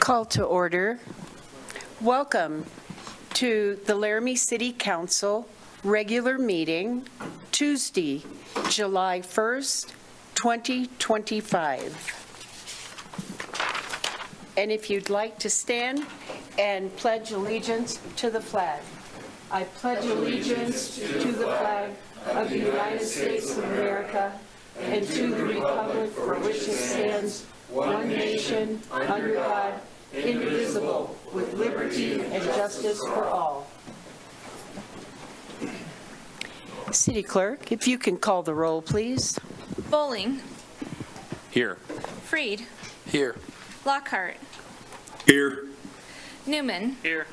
Call to order. Welcome to the Laramie City Council regular meeting, Tuesday, July 1st, 2025. And if you'd like to stand and pledge allegiance to the flag. I pledge allegiance to the flag of the United States of America and to the republic for which it stands, one nation, under God, indivisible, with liberty and justice for all. City Clerk, if you can call the roll, please. Bowling. Here. Freed. Here. Lockhart. Here. Newman. Here.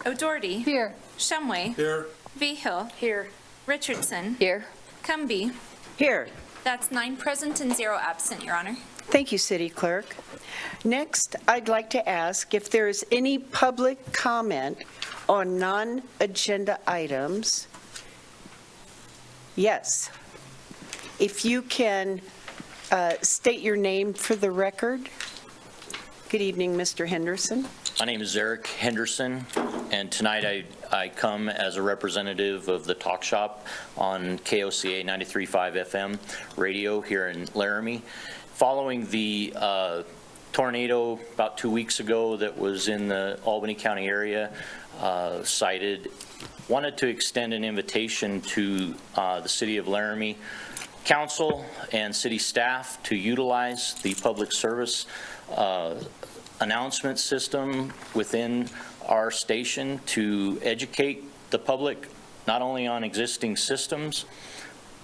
O'Doherty. Here. Shumway. Here. Vigil. Here. Richardson. Here. Cumby. Here. That's 9 present and 0 absent, Your Honor. Thank you, City Clerk. Next, I'd like to ask if there is any public comment on non-agenda items. Yes. If you can state your name for the record. Good evening, Mr. Henderson. My name is Eric Henderson, and tonight I come as a representative of the Talk Shop on KOCA 93.5 FM radio here in Laramie. Following the tornado about 2 weeks ago that was in the Albany County area cited, wanted to extend an invitation to the City of Laramie Council and city staff to utilize the public service announcement system within our station to educate the public not only on existing systems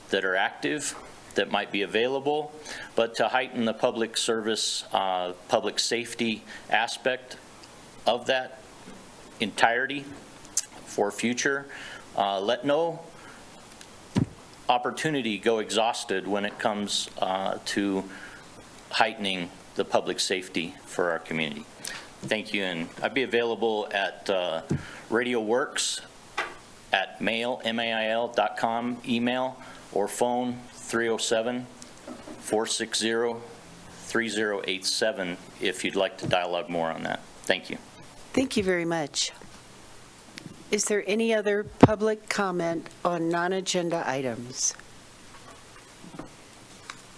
that are active, that might be available, but to heighten the public service, public safety aspect of that entirety for future. Let no opportunity go exhausted when it comes to heightening the public safety for our community. Thank you, and I'd be available at Radio Works at mail.com, email, or phone 307-460-3087 if you'd like to dialogue more on that. Thank you. Thank you very much. Is there any other public comment on non-agenda items?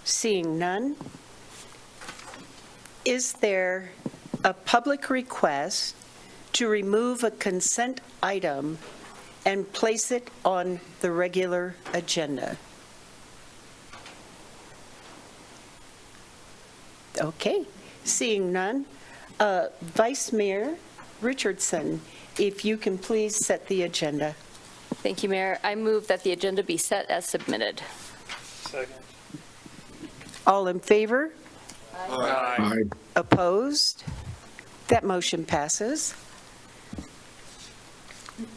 Seeing none, is there a public request to remove a consent item and place it on the regular agenda? Okay, seeing none, Vice Mayor Richardson, if you can please set the agenda. Thank you, Mayor. I move that the agenda be set as submitted. Second. All in favor? Aye. Opposed? That motion passes.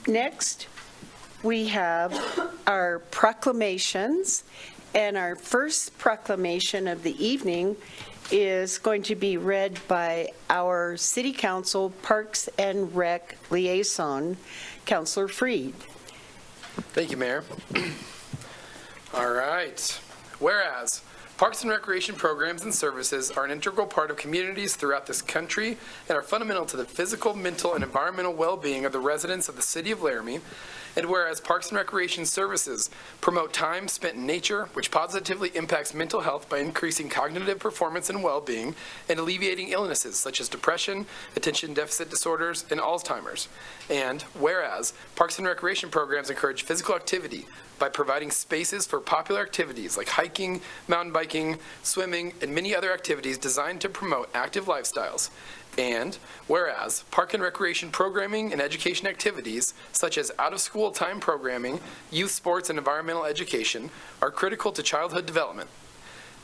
Next, we have our proclamations, and our first proclamation of the evening is going to be read by our City Council Parks and Rec liaison, Councilor Freed. Thank you, Mayor. All right. Whereas Parks and Recreation programs and services are an integral part of communities throughout this country and are fundamental to the physical, mental, and environmental well-being of the residents of the City of Laramie. And whereas Parks and Recreation services promote time spent in nature, which positively impacts mental health by increasing cognitive performance and well-being and alleviating illnesses such as depression, attention deficit disorders, and Alzheimer's. And whereas Parks and Recreation programs encourage physical activity by providing spaces for popular activities like hiking, mountain biking, swimming, and many other activities designed to promote active lifestyles. And whereas Park and Recreation programming and education activities, such as out-of-school time programming, youth sports, and environmental education, are critical to childhood development.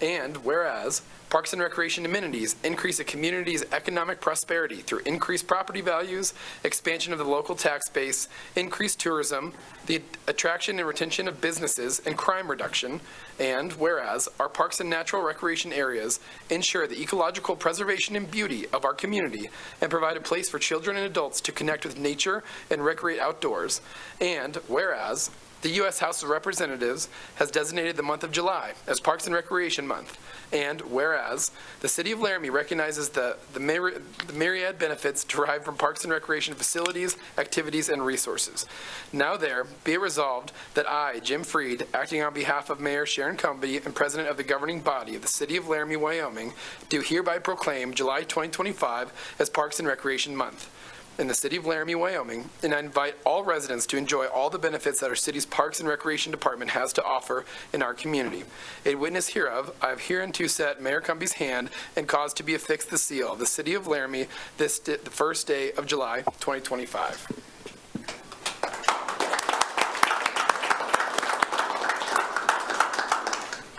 And whereas Parks and Recreation amenities increase a community's economic prosperity through increased property values, expansion of the local tax base, increased tourism, the attraction and retention of businesses, and crime reduction. And whereas our parks and natural recreation areas ensure the ecological preservation and beauty of our community and provide a place for children and adults to connect with nature and recreate outdoors. And whereas the U.S. House of Representatives has designated the month of July as Parks and Recreation Month. And whereas the City of Laramie recognizes the myriad benefits derived from parks and recreation facilities, activities, and resources. Now there be it resolved that I, Jim Freed, acting on behalf of Mayor Sharon Cumbie and President of the governing body of the City of Laramie, Wyoming, do hereby proclaim July 2025 as Parks and Recreation Month in the City of Laramie, Wyoming, and I invite all residents to enjoy all the benefits that our city's Parks and Recreation Department has to offer in our community. In witness hereof, I have hereunto set Mayor Cumbie's hand and caused to be affixed the seal of the City of Laramie the first day of July, 2025.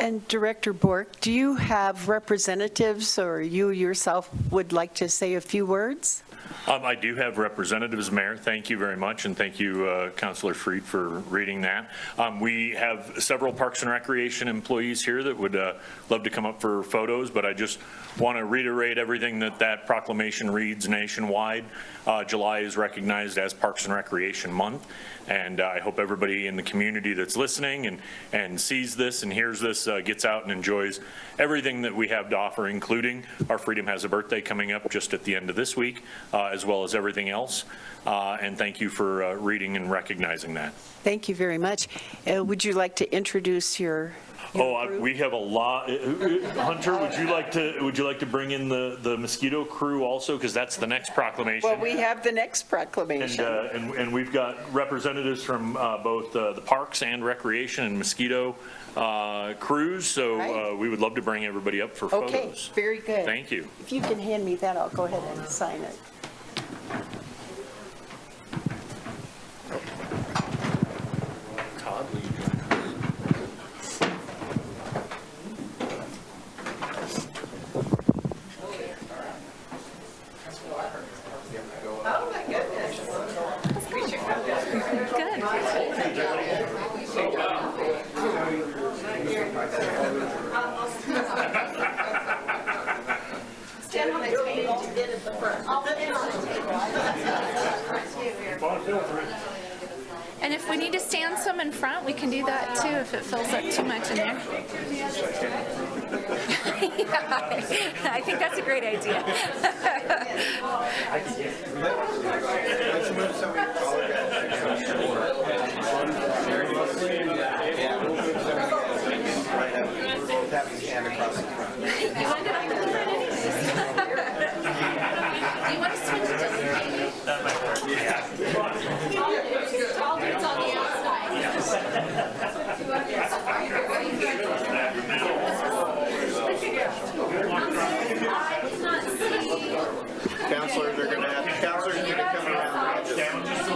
And Director Bork, do you have representatives, or you yourself would like to say a few words? I do have representatives, Mayor. Thank you very much, and thank you, Councilor Freed, for reading that. We have several Parks and Recreation employees here that would love to come up for photos, but I just want to reiterate everything that proclamation reads nationwide. July is recognized as Parks and Recreation Month, and I hope everybody in the community that's listening and sees this and hears this gets out and enjoys everything that we have to offer, including our Freedom Has a Birthday coming up just at the end of this week, as well as everything else. And thank you for reading and recognizing that. Thank you very much. Would you like to introduce your group? We have a lot. Hunter, would you like to bring in the mosquito crew also, because that's the next proclamation? Well, we have the next proclamation. And we've got representatives from both the Parks and Recreation and mosquito crews, so Right. we would love to bring everybody up for Okay, photos. very good. Thank you. If you can hand me that, I'll go ahead and sign it. Stand on the table. I'll stand on the table. And if we need to stand some in front, we can do that too if it fills up too much in there. Yeah, I think that's a great idea. You want it up in the front anyways. Do you want to switch to the that might work. Yeah. All dudes on the outside. Counselors are going to come around the edges.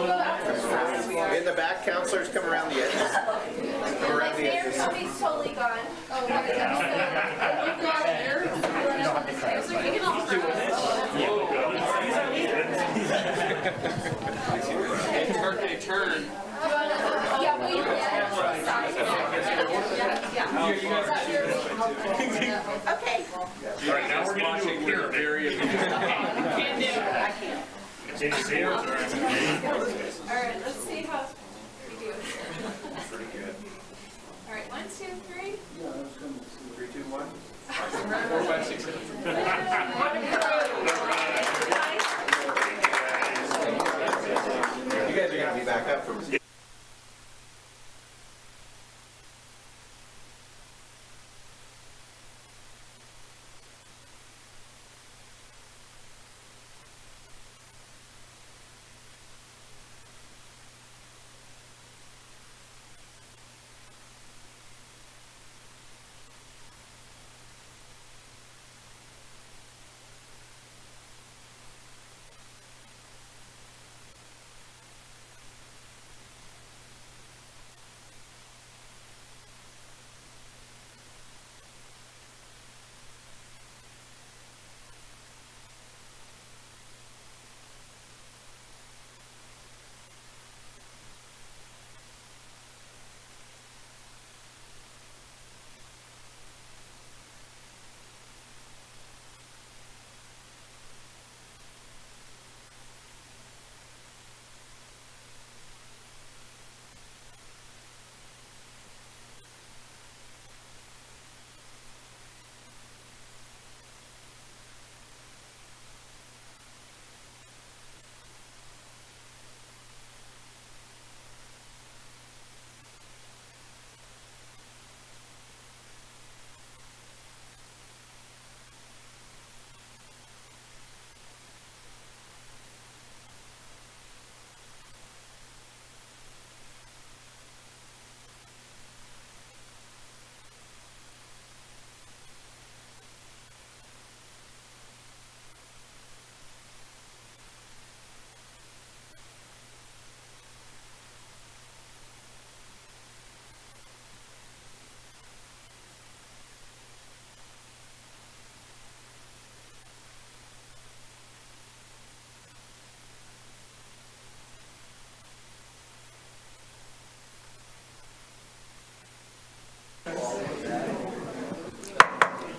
In the back, counselors come around the edges. Come around the edges. Somebody's totally gone. Oh, Birthday turn. yeah, will you okay. All right, now we're going to do a clear area. Can't do it. I can't. All All right, let's see how we do. Pretty good. All right, 1, 2, 3. 3, 2, 1. 4, 5, 6, 7. You guys are going to be back up for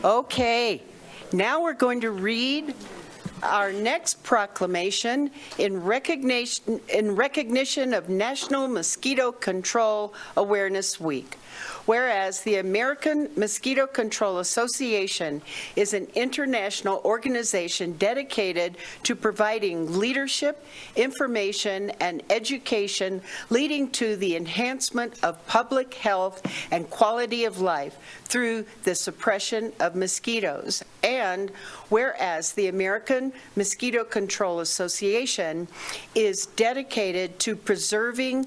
Okay, now we're going to read our next proclamation in recognition of National Mosquito Control Awareness Week. Whereas the American Mosquito Control Association is an international organization dedicated to providing leadership, information, and education leading to the enhancement of public health and quality of life through the suppression of mosquitoes. And whereas the American Mosquito Control Association is dedicated to preserving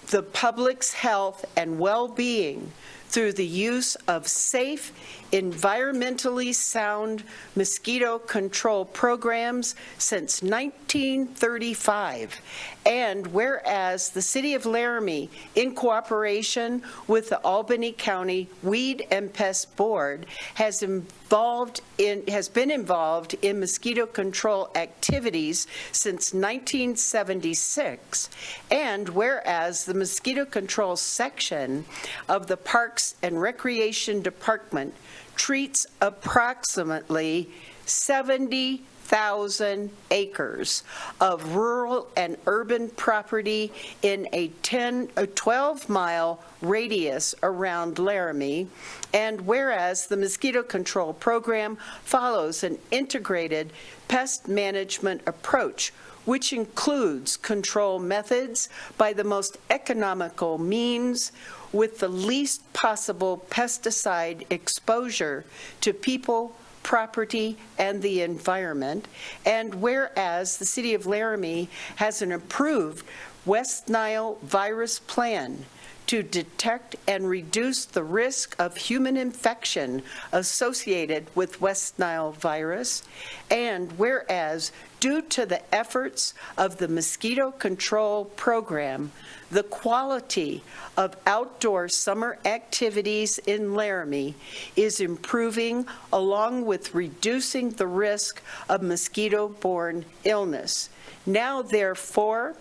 the public's health and well-being through the use of safe, environmentally sound mosquito control programs since 1935. And whereas the City of Laramie, in cooperation with the Albany County Weed and Pest Board, has been involved in mosquito control activities since 1976. And whereas the mosquito control section of the Parks and Recreation Department treats approximately 70,000 acres of rural and urban property in a 12-mile radius around Laramie, and whereas the mosquito control program follows an integrated pest management approach, which includes control methods by the most economical means with the least possible pesticide exposure to people, property, and the environment. And whereas the City of Laramie has an approved West Nile virus plan to detect and reduce the risk of human infection associated with West Nile virus, and whereas due to the efforts of the mosquito control program, the quality of outdoor summer activities in Laramie is improving, along with reducing the risk of mosquito-borne illness. Now, therefore,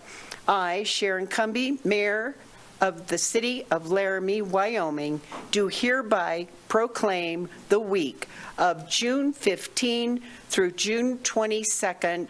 I, Sharon Cumby, Mayor of the City of Laramie, Wyoming, do hereby proclaim the week of June 15 through June 22nd,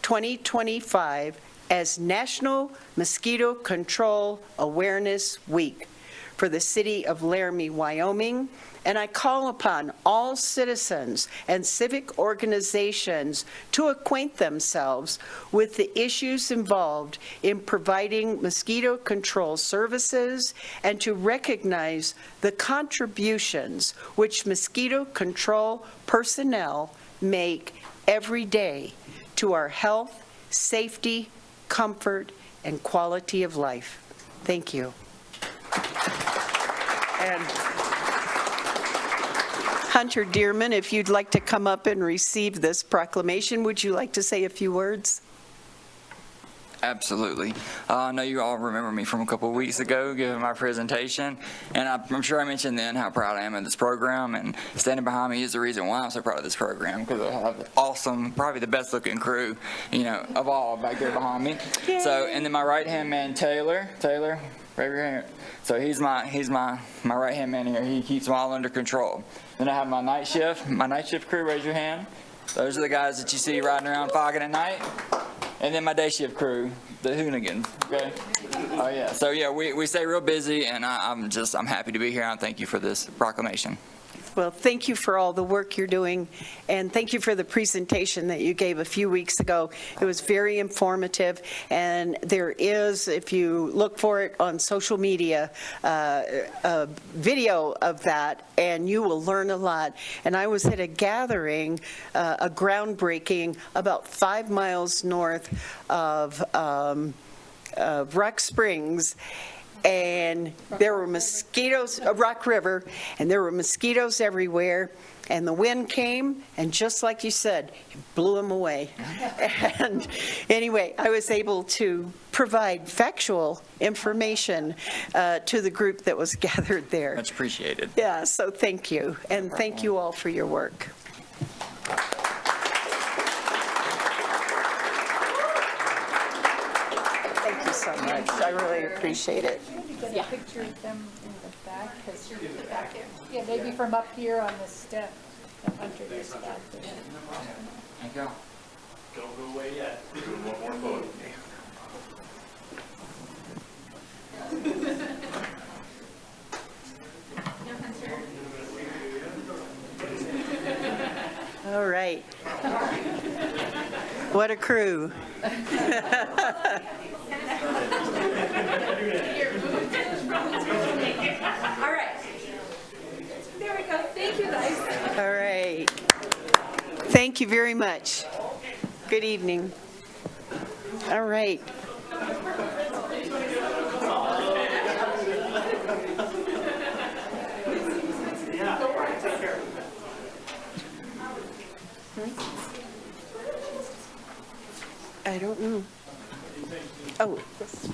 2025 as National Mosquito Control Awareness Week for the City of Laramie, Wyoming, and I call upon all citizens and civic organizations to acquaint themselves with the issues involved in providing mosquito control services and to recognize the contributions which mosquito control personnel make every day to our health, safety, comfort, and quality of life. Thank you. And Hunter Dearman, if you'd like to come up and receive this proclamation, would you like to say a few words? Absolutely. I know you all remember me from a couple of weeks ago giving my presentation, and I'm sure I mentioned then how proud I am of this program, and standing behind me is the reason why I'm so proud of this program, because I have an awesome, probably the best looking crew, of all back there behind me. Yay. So, and then my right-hand man, Taylor, right here. So he's my right-hand man here. He keeps them all under control. Then I have my night shift crew, raise your hand. Those are the guys that you see riding around fogging at night. And then my day shift crew, the hoonigans, okay? Oh yeah, so yeah, we stay real busy, and I'm happy to be here, and thank you for this proclamation. Well, thank you for all the work you're doing, and thank you for the presentation that you gave a few weeks ago. It was very informative, and there is, if you look for it on social media, a video of that, and you will learn a lot. And I was at a gathering, a groundbreaking about 5 miles north of Rock Springs, and there were mosquitoes, Rock River, and there were mosquitoes everywhere, and the wind came, and just like you said, it blew them away. And anyway, I was able to provide factual information to the group that was gathered there. Much appreciated. Yeah, so thank you, and thank you all for your work. Thank you so much. I really appreciate it. Get a picture of them in the back, because yeah, maybe from up here on the step. Hunter is back there. Thank you. Don't go away yet. Doing one more photo. All right. What a crew. All right. There we go. Thank you, guys. All right. Thank you very much. Good evening. All right. I don't know. Oh, this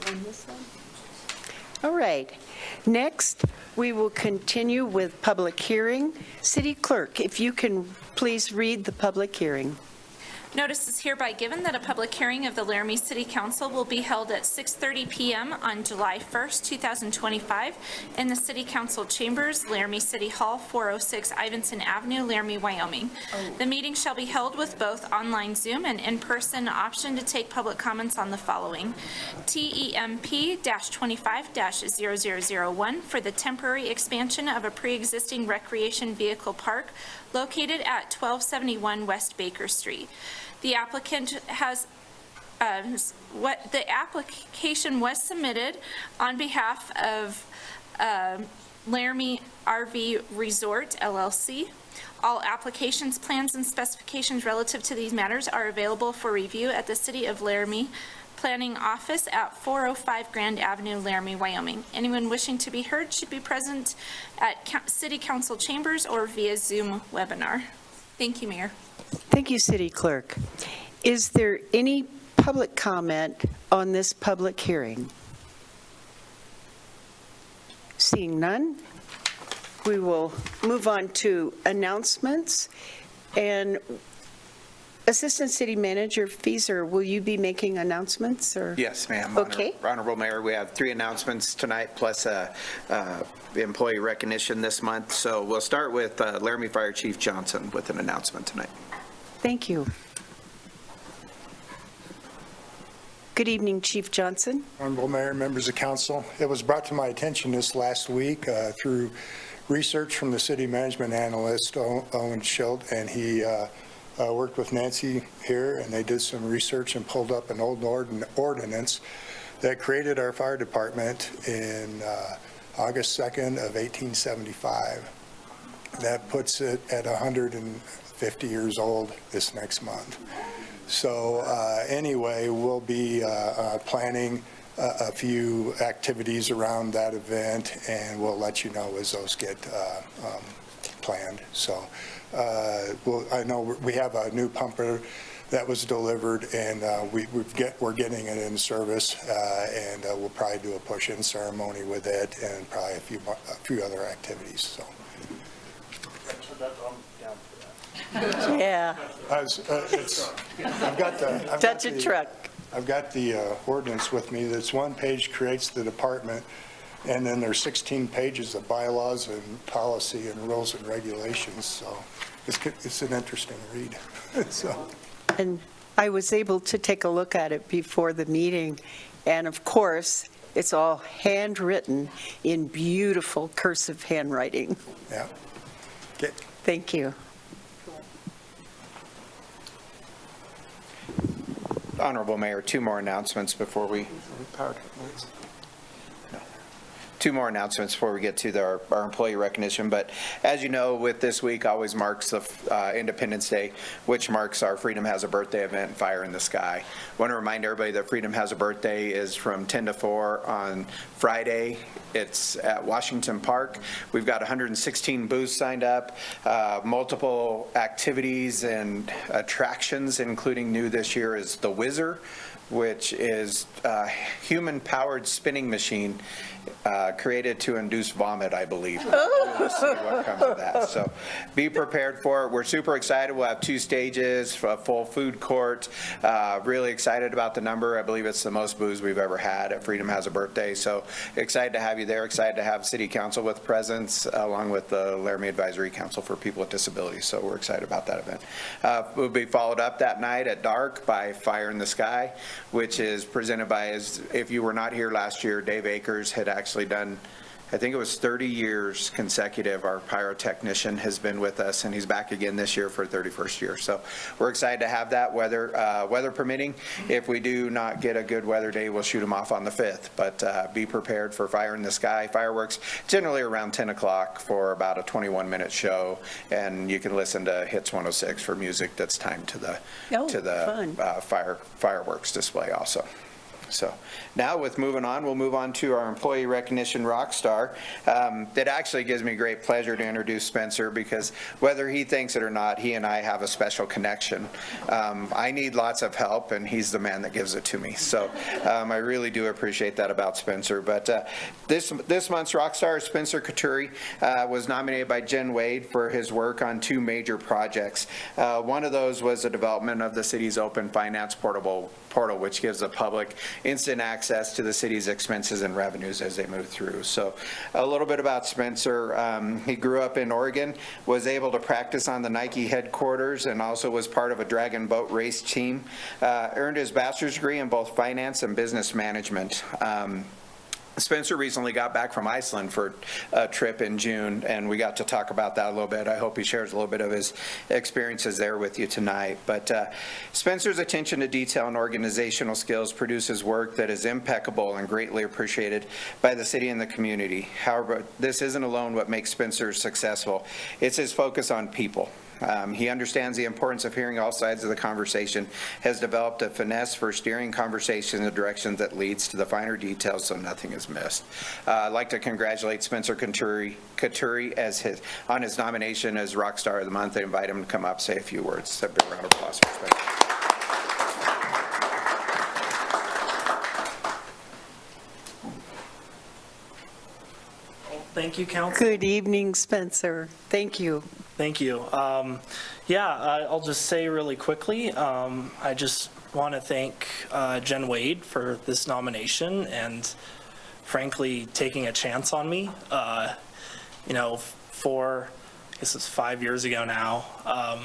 on this one? All right. Next, we will continue with public hearing. City Clerk, if you can please read the public hearing. Notice is hereby given that a public hearing of the Laramie City Council will be held at 6:30 p.m. on July 1st, 2025 in the City Council Chambers, Laramie City Hall, 406 Ivinson Avenue, Laramie, Wyoming. The meeting shall be held with both online Zoom and in-person option to take public comments on the following. TEMP-25-0001 for the temporary expansion of a pre-existing recreation vehicle park located at 1271 West Baker Street. The applicant has, the application was submitted on behalf of Laramie RV Resort LLC. All applications, plans, and specifications relative to these matters are available for review at the City of Laramie Planning Office at 405 Grand Avenue, Laramie, Wyoming. Anyone wishing to be heard should be present at City Council Chambers or via Zoom webinar. Thank you, Mayor. Thank you, City Clerk. Is there any public comment on this public hearing? Seeing none, we will move on to announcements. And Assistant City Manager Feaser, will you be making announcements, or? Yes, ma'am. Okay. Honorable Mayor, we have 3 announcements tonight, plus employee recognition this month. So we'll start with Laramie Fire Chief Johnson with an announcement tonight. Thank you. Good evening, Chief Johnson. Honorable Mayor, members of council, it was brought to my attention this last week through research from the city management analyst, Owen Schild, and he worked with Nancy here, and they did some research and pulled up an old ordinance that created our fire department in August 2nd of 1875. That puts it at 150 years old this next month. So anyway, we'll be planning a few activities around that event, and we'll let you know as those get planned. So I know we have a new pumper that was delivered, and we're getting it in service, and we'll probably do a push-in ceremony with it, and probably a few other activities. So. Yeah. I've got the Touch a truck. I've got the ordinance with me. That's one page creates the department, and then there's 16 pages of bylaws and policy and rules and regulations. So it's an interesting read. So. And I was able to take a look at it before the meeting, and of course, it's all handwritten in beautiful cursive handwriting. Yeah. Okay. Thank you. Honorable Mayor, 2 more announcements before we. Two more announcements before we get to our employee recognition. But as you know, with this week always marks the Independence Day, which marks our Freedom Has a Birthday event, Fire in the Sky. I want to remind everybody that Freedom Has a Birthday is from 10 to 4 on Friday. It's at Washington Park. We've got 116 booths signed up, multiple activities and attractions, including new this year is the Whizzer, which is a human-powered spinning machine created to induce vomit, I believe. We'll see what comes of that. So be prepared for it. We're super excited. We'll have 2 stages, a full food court. Really excited about the number. I believe it's the most booze we've ever had at Freedom Has a Birthday. So excited to have you there. Excited to have City Council with presence, along with the Laramie Advisory Council for People with Disabilities. So we're excited about that event. We'll be followed up that night at dark by Fire in the Sky, which is presented by, if you were not here last year, Dave Akers had actually done, I think it was 30 years consecutive. Our pyrotechnician has been with us, and he's back again this year for 31st year. So we're excited to have that, weather permitting. If we do not get a good weather day, we'll shoot them off on the 5th. But be prepared for Fire in the Sky. Fireworks generally around 10 o'clock for about a 21-minute show, and you can listen to Hits 106 for music that's timed to the fireworks display also. So now with moving on, we'll move on to our employee recognition rock star. It actually gives me great pleasure to introduce Spencer, because whether he thinks it or not, he and I have a special connection. I need lots of help, and he's the man that gives it to me. So I really do appreciate that about Spencer. But this month's rock star, Spencer Couturi, was nominated by Jen Wade for his work on 2 major projects. One of those was the development of the city's open finance portal, which gives the public instant access to the city's expenses and revenues as they move through. So a little bit about Spencer. He grew up in Oregon, was able to practice on the Nike headquarters, and also was part of a dragon boat race team. Earned his bachelor's degree in both finance and business management. Spencer recently got back from Iceland for a trip in June, and we got to talk about that a little bit. I hope he shares a little bit of his experiences there with you tonight. But Spencer's attention to detail and organizational skills produces work that is impeccable and greatly appreciated by the city and the community. However, this isn't alone what makes Spencer successful. It's his focus on people. He understands the importance of hearing all sides of the conversation, has developed a finesse for steering conversation in the direction that leads to the finer details so nothing is missed. I'd like to congratulate Spencer Couturi on his nomination as Rock Star of the Month. I invite him to come up, say a few words. A big round of applause for Spencer. Thank you, Council. Good evening, Spencer. Thank you. Thank you. I'll just say really quickly, I just want to thank Jen Wade for this nomination and frankly taking a chance on me. This is 5 years ago now.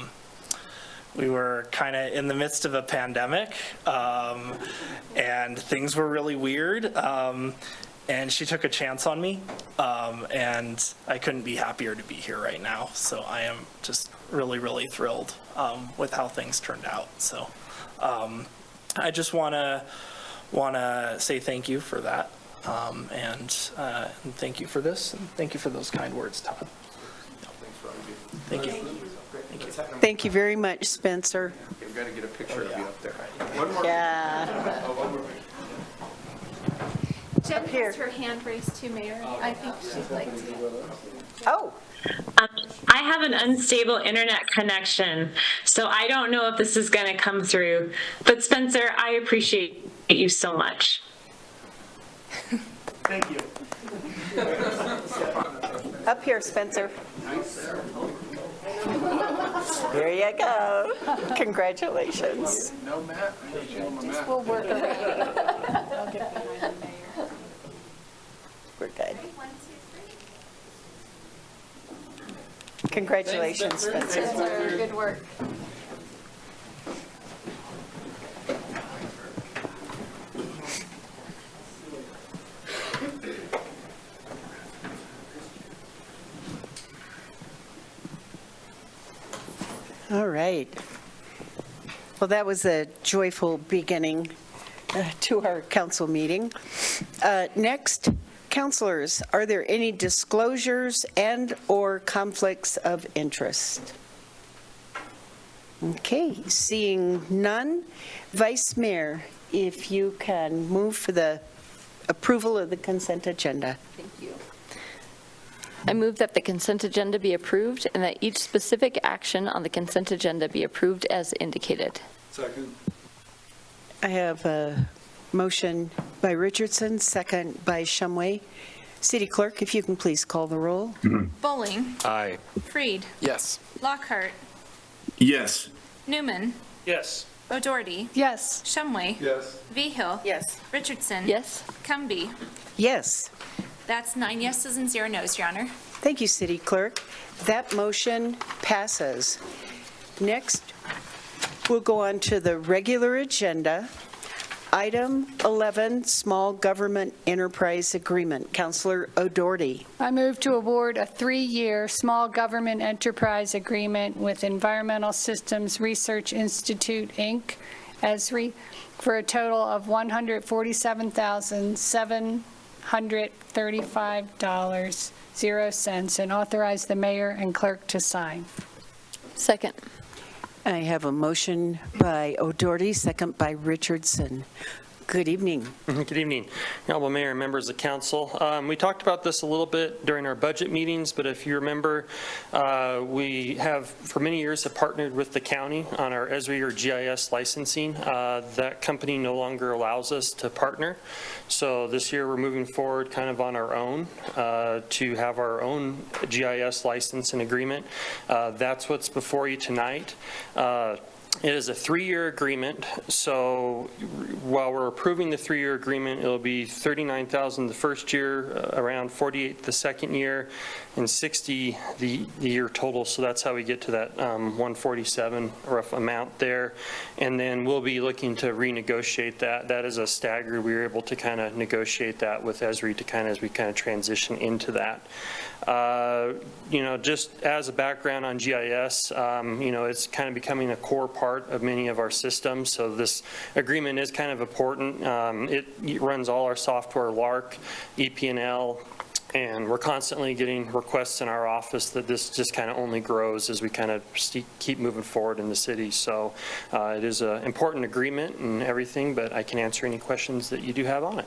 We were kind of in the midst of a pandemic, and things were really weird. And she took a chance on me, and I couldn't be happier to be here right now. So I am just really, really thrilled with how things turned out. So I just want to say thank you for that, and thank you for this, and thank you for those kind words, Todd. Thank you. Thank you very much, Spencer. We've got to get a picture of you up there. Yeah. Jen has her hand raised too, Mayor. I think she'd like to. Oh. I have an unstable internet connection, so I don't know if this is going to come through. But Spencer, I appreciate you so much. Thank you. Up here, Spencer. There you go. Congratulations. No, Matt. We'll work around it. I'll get behind the mayor. We're good. Congratulations, Spencer. Good work. All right. Well, that was a joyful beginning to our council meeting. Next, councilors, are there any disclosures and/or conflicts of interest? Okay, seeing none. Vice Mayor, if you can move for the approval of the consent agenda. Thank you. I move that the consent agenda be approved and that each specific action on the consent agenda be approved as indicated. Second. I have a motion by Richardson, second by Shumway. City Clerk, if you can please call the roll. Bowling. Aye. Freed. Yes. Lockhart. Yes. Newman. Yes. O'Doherty. Yes. Shumway. Yes. Vihill. Yes. Richardson. Yes. Cumby. Yes. That's 9 yeses and 0 nos, Your Honor. Thank you, City Clerk. That motion passes. Next, we'll go on to the regular agenda. Item 11, Small Government Enterprise Agreement. Councilor O'Doherty. I move to award a 3-year small government enterprise agreement with Environmental Systems Research Institute, Inc., ESRI, for a total of $147,735.00 and authorize the mayor and clerk to sign. Second. I have a motion by O'Doherty, second by Richardson. Good evening. Good evening, Honorable Mayor and members of council. We talked about this a little bit during our budget meetings, but if you remember, we have for many years have partnered with the county on our ESRI or GIS licensing. That company no longer allows us to partner. So this year we're moving forward kind of on our own to have our own GIS license and agreement. That's what's before you tonight. It is a 3-year agreement, so while we're approving the 3-year agreement, it'll be $39,000 the first year, around $48,000 the second year, and $60,000 the year total. So that's how we get to that $147,000 rough amount there. And then we'll be looking to renegotiate that. That is a stagger. We were able to kind of negotiate that with ESRI to kind of as we kind of transition into that. Just as a background on GIS, it's kind of becoming a core part of many of our systems. So this agreement is kind of important. It runs all our software, LARC, EP&L, and we're constantly getting requests in our office that this just kind of only grows as we kind of keep moving forward in the city. So it is an important agreement and everything, but I can answer any questions that you do have on it.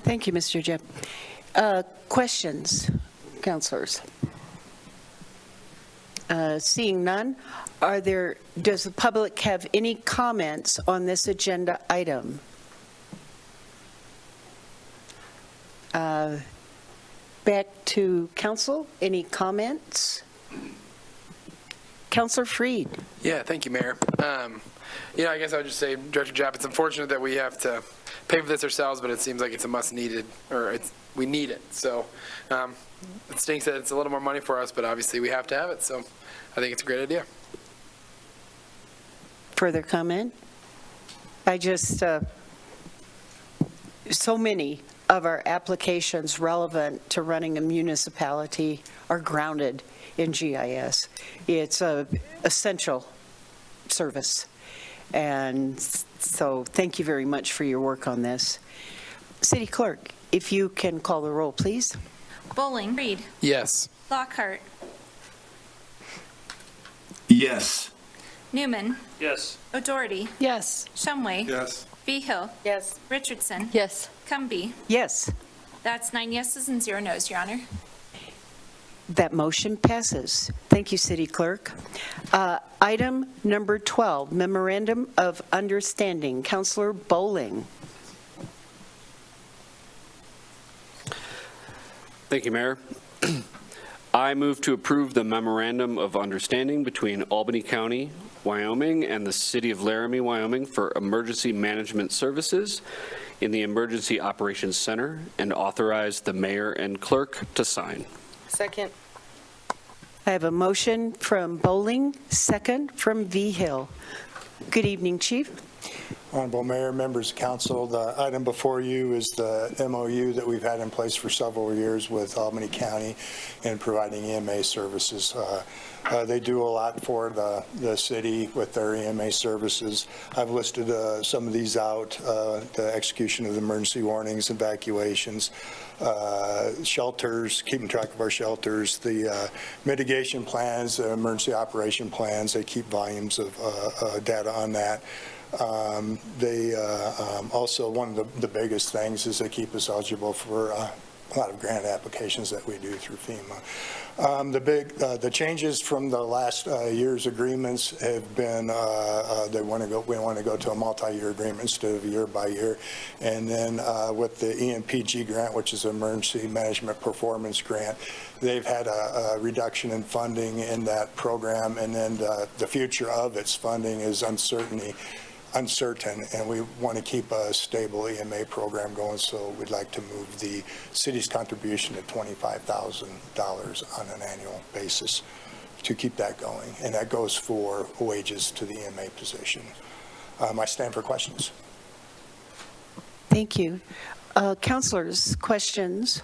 Thank you, Mr. Jeb. Questions, councilors? Seeing none, does the public have any comments on this agenda item? Back to council, any comments? Councilor Freed. Yeah, thank you, Mayor. I guess I would just say, Director Japp, it's unfortunate that we have to pay for this ourselves, but it seems like it's a must needed, or we need it. So it stinks that it's a little more money for us, but obviously we have to have it. So I think it's a great idea. Further comment? So many of our applications relevant to running a municipality are grounded in GIS. It's an essential service. And so thank you very much for your work on this. City Clerk, if you can call the roll, please. Bowling. Freed. Yes. Lockhart. Yes. Newman. Yes. O'Doherty. Yes. Shumway. Yes. Vihill. Yes. Richardson. Yes. Cumby. Yes, That's 9 yeses and 0 nos, Your Honor. that motion passes. Thank you, City Clerk. Item number 12, Memorandum of Understanding. Councilor Bowling. Thank you, Mayor. I move to approve the Memorandum of Understanding between Albany County, Wyoming, and the City of Laramie, Wyoming for emergency management services in the Emergency Operations Center and authorize the mayor and clerk to sign. Second. I have a motion from Bowling, second from Vihill. Good evening, Chief. Honorable Mayor, members of council, the item before you is the MOU that we've had in place for several years with Albany County in providing EMA services. They do a lot for the city with their EMA services. I've listed some of these out, the execution of the emergency warnings, evacuations, shelters, keeping track of our shelters, the mitigation plans, emergency operation plans. They keep volumes of data on that. Also, one of the biggest things is they keep us eligible for grant applications that we do through FEMA. The changes from the last year's agreements have been, we want to go to a multi-year agreement instead of year by year. And then with the EMPG grant, which is Emergency Management Performance Grant, they've had a reduction in funding in that program, and then the future of its funding is uncertain, and we want to keep a stable EMA program going, so we'd like to move the city's contribution to $25,000 on an annual basis to keep that going, and that goes for wages to the EMA position. I stand for questions. Thank you. Councilors, questions?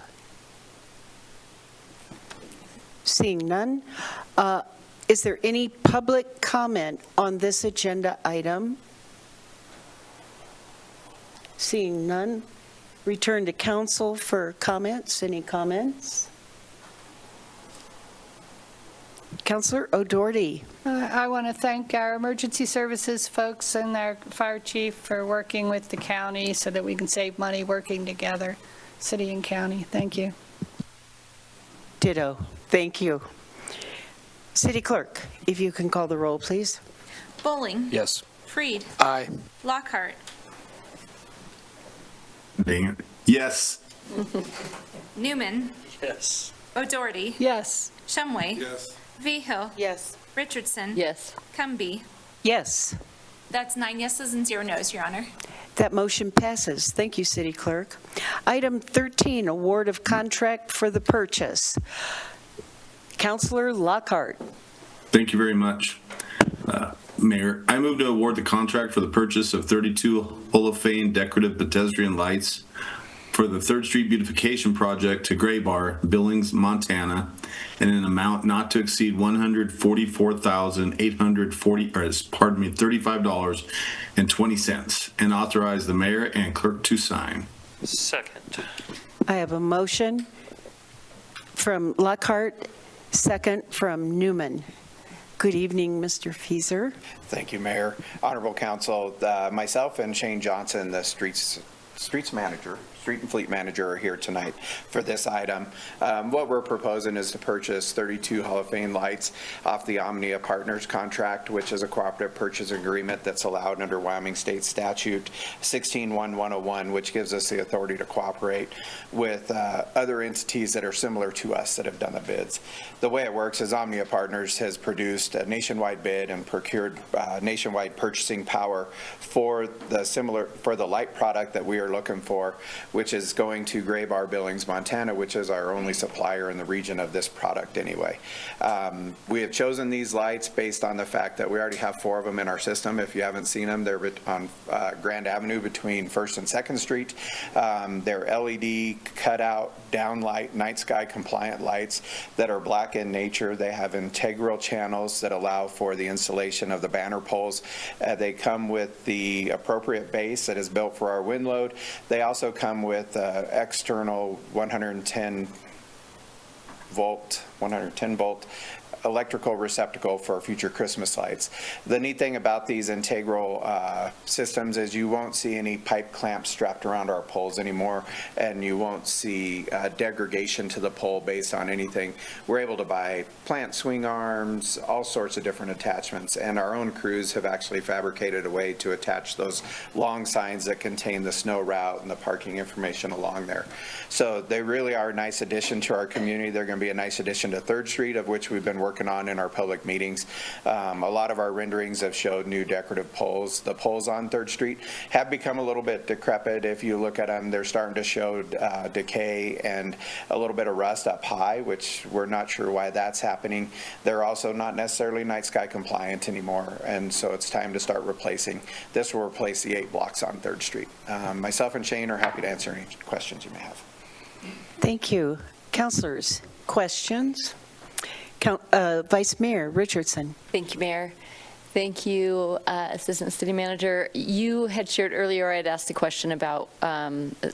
Seeing none, is there any public comment on this agenda item? Seeing none, return to council for comments. Any comments? Councilor O'Doherty. I want to thank our emergency services folks and our fire chief for working with the county so that we can save money working together, city and county. Thank you. Ditto. Thank you. City Clerk, if you can call the roll, please. Bowling. Yes. Freed. Aye. Lockhart. Dang it. Yes. Newman. Yes. O'Doherty. Yes. Shumway. Yes. Vihill. Yes. Richardson. Yes. Cumby. Yes. That's 9 yeses and 0 nos, Your Honor. That motion passes. Thank you, City Clerk. Item 13, award of contract for the purchase. Councilor Lockhart. Thank you very much, Mayor. I move to award the contract for the purchase of 32 olefane decorative pedestrian lights for the 3rd Street beautification project to Gray Bar, Billings, Montana, in an amount not to exceed $35.20, and authorize the mayor and clerk to sign. Second. I have a motion from Lockhart, second from Newman. Good evening, Mr. Fieser. Thank you, Mayor. Honorable Council, myself and Shane Johnson, the street and fleet manager, are here tonight for this item. What we're proposing is to purchase 32 Hall of Fame lights off the Omnia Partners contract, which is a cooperative purchase agreement that's allowed under Wyoming State Statute 16-101, which gives us the authority to cooperate with other entities that are similar to us that have done the bids. The way it works is Omnia Partners has produced a nationwide bid and procured nationwide purchasing power for the light product that we are looking for, which is going to Gray Bar, Billings, Montana, which is our only supplier in the region of this product anyway. We have chosen these lights based on the fact that we already have 4 of them in our system. If you haven't seen them, they're on Grand Avenue between 1st and 2nd Street. They're LED cutout, downlight, night sky compliant lights that are black in nature. They have integral channels that allow for the installation of the banner poles. They come with the appropriate base that is built for our wind load. They also come with external 110 volt electrical receptacle for future Christmas lights. The neat thing about these integral systems is you won't see any pipe clamps strapped around our poles anymore, and you won't see degradation to the pole based on anything. We're able to buy plant swing arms, all sorts of different attachments, and our own crews have actually fabricated a way to attach those long signs that contain the snow route and the parking information along there. So they really are a nice addition to our community. They're going to be a nice addition to 3rd Street, of which we've been working on in our public meetings. A lot of our renderings have showed new decorative poles. The poles on 3rd Street have become a little bit decrepit. If you look at them, they're starting to show decay and a little bit of rust up high, which we're not sure why that's happening. They're also not necessarily night sky compliant anymore, and so it's time to start replacing. This will replace the 8 blocks on 3rd Street. Myself and Shane are happy to answer any questions you may have. Thank you. Councilors, questions? Vice Mayor Richardson. Thank you, Mayor. Thank you, Assistant City Manager. You had shared earlier, I had asked a question about